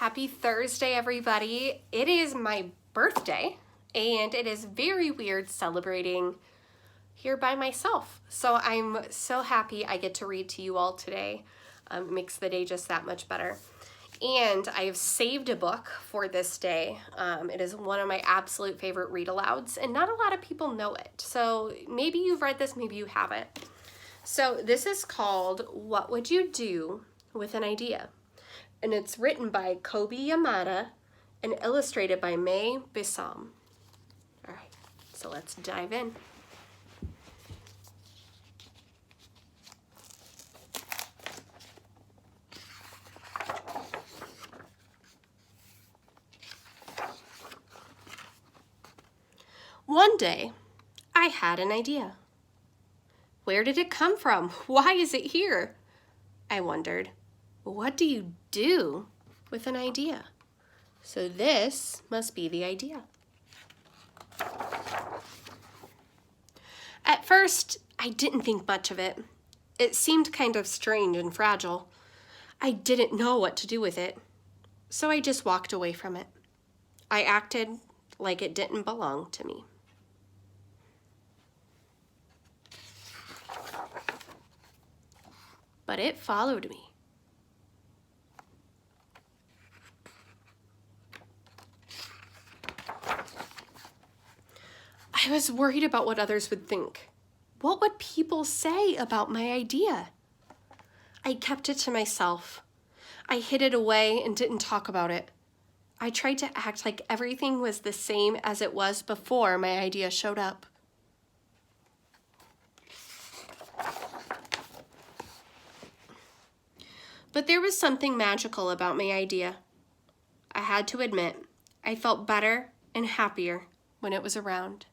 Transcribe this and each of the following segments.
Happy Thursday, everybody. It is my birthday, and it is very weird celebrating here by myself. So I'm so happy I get to read to you all today. It makes the day just that much better. And I have saved a book for this day. It is one of my absolute favorite read-alouds, and not a lot of people know it. So maybe you've read this, maybe you haven't. So this is called What Would You Do with an Idea? And it's written by Kobe Yamada and illustrated by May Bissam. All right, so let's dive in. One day, I had an idea. Where did it come from? Why is it here? I wondered. What do you do with an idea? So this must be the idea. At first, I didn't think much of it. It seemed kind of strange and fragile. I didn't know what to do with it, so I just walked away from it. I acted like it didn't belong to me. But it followed me. I was worried about what others would think. What would people say about my idea? I kept it to myself. I hid it away and didn't talk about it. I tried to act like everything was the same as it was before my idea showed up. But there was something magical about my idea. I had to admit, I felt better and happier when it was around.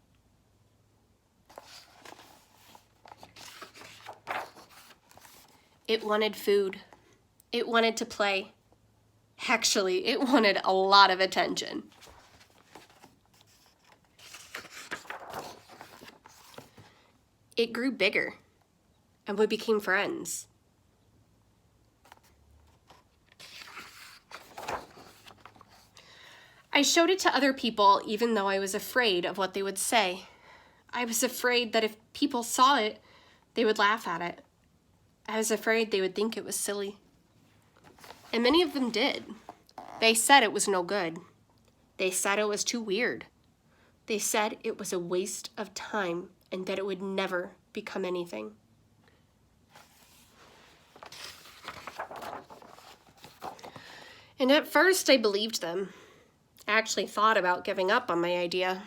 It wanted food. It wanted to play. Actually, it wanted a lot of attention. It grew bigger, and we became friends. I showed it to other people even though I was afraid of what they would say. I was afraid that if people saw it, they would laugh at it. I was afraid they would think it was silly. And many of them did. They said it was no good. They said it was too weird. They said it was a waste of time and that it would never become anything. And at first I believed them. I actually thought about giving up on my idea.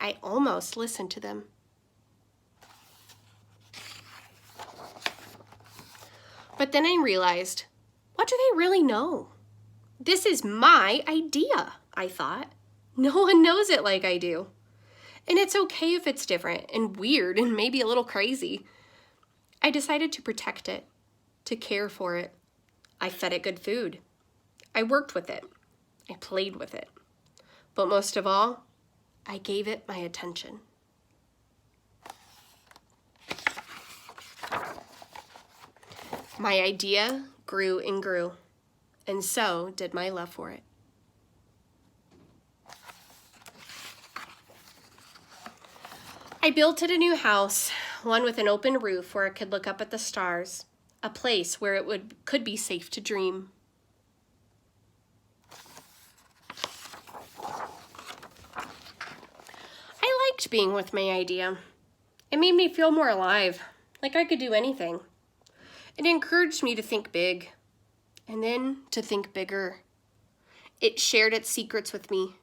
I almost listened to them. But then I realized, what do they really know? This is my idea, I thought. No one knows it like I do. And it's okay if it's different and weird and maybe a little crazy. I decided to protect it, to care for it. I fed it good food. I worked with it. I played with it. But most of all, I gave it my attention. My idea grew and grew, and so did my love for it. I built it a new house, one with an open roof where it could look up at the stars, a place where it could be safe to dream. I liked being with my idea. It made me feel more alive, like I could do anything. It encouraged me to think big, and then to think bigger. It shared its secrets with me.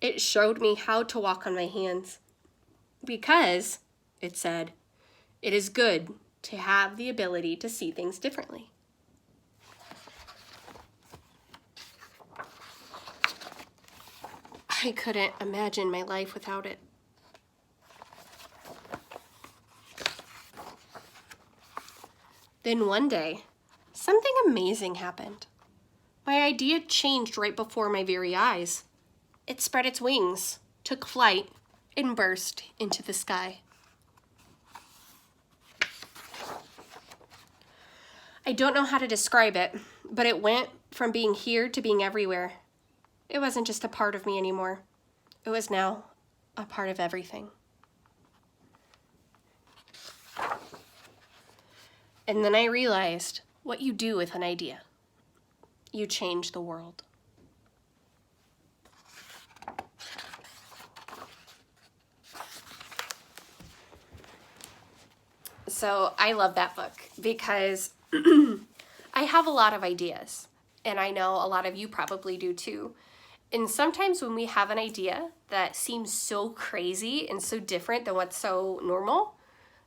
It showed me how to walk on my hands. Because, it said, it is good to have the ability to see things differently. I couldn't imagine my life without it. Then one day, something amazing happened. My idea changed right before my very eyes. It spread its wings, took flight, and burst into the sky. I don't know how to describe it, but it went from being here to being everywhere. It wasn't just a part of me anymore. It was now a part of everything. And then I realized what you do with an idea. You change the world. So I love that book because I have a lot of ideas, and I know a lot of you probably do too. And sometimes when we have an idea that seems so crazy and so different than what's so normal,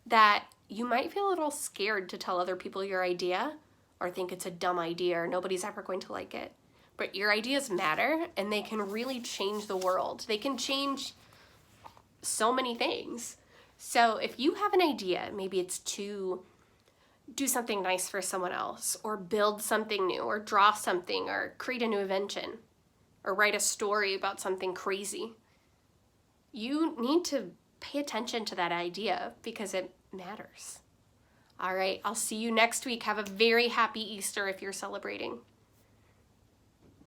that you might feel a little scared to tell other people your idea or think it's a dumb idea or nobody's ever going to like it. But your ideas matter, and they can really change the world. They can change so many things. So if you have an idea, maybe it's to do something nice for someone else, or build something new, or draw something, or create a new invention, or write a story about something crazy, you need to pay attention to that idea because it matters. All right, I'll see you next week. Have a very happy Easter if you're celebrating.